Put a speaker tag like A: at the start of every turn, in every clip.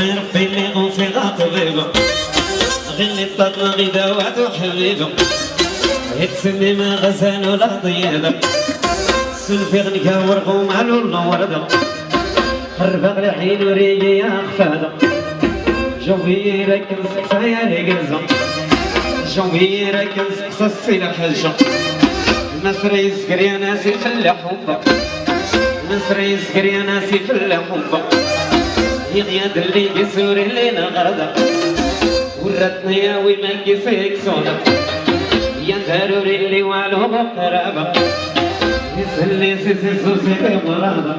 A: غير ربي اللي غوفي غاطبيبه غير اللي طلع غداوات وحبيبه يتسمي ما غزال ولا ضيادة سلفي غنكا ورقو مالو الوردة خربق الحين وريقي يا خفادة جويرك نسقسا يا رقزة جويرك نسقسا السيلة حجة نصر يسكر يا ناسي في اللحوبة نصر يسكر يا ناسي في اللحوبة يغياد اللي يسور اللي نغردة ورتني يا ويما كيسيك سودا يا ضروري اللي والو بقرابة يسلي سيسي سوسي مرادة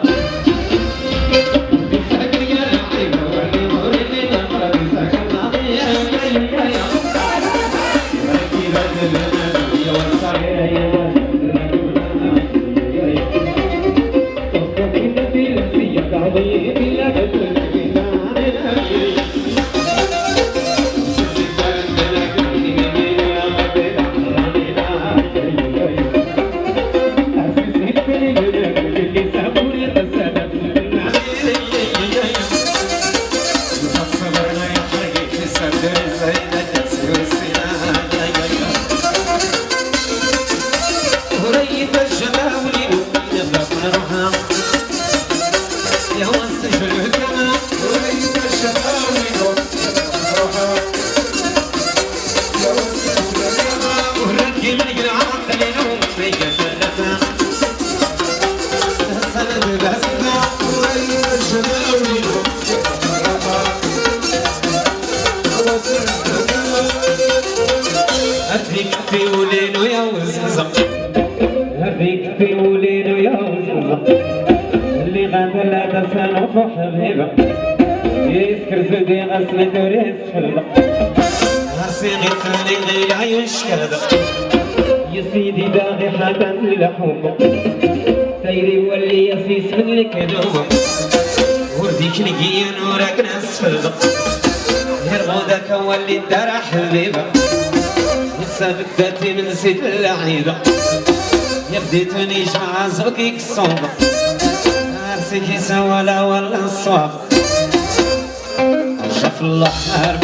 A: هذيك تقولينو يا وزنزة هذيك تقولينو يا وزنزة اللي غادا لا تسانو في حبيبة يسكر زودي غسل دوريس فلبة هرسي غيثني غير عيون شكادة يا سيدي داغي حاجة اللحوم تيري ولي يسيس من الكدوم ورديك نقيا نورك ناس فلبة هرغودك ولي الدار حبيبة بداتي من سيد اللعيبة يا بديتوني جمع زوقك الصوبة عرسك يسوى لا ولا الصواب شاف الله حار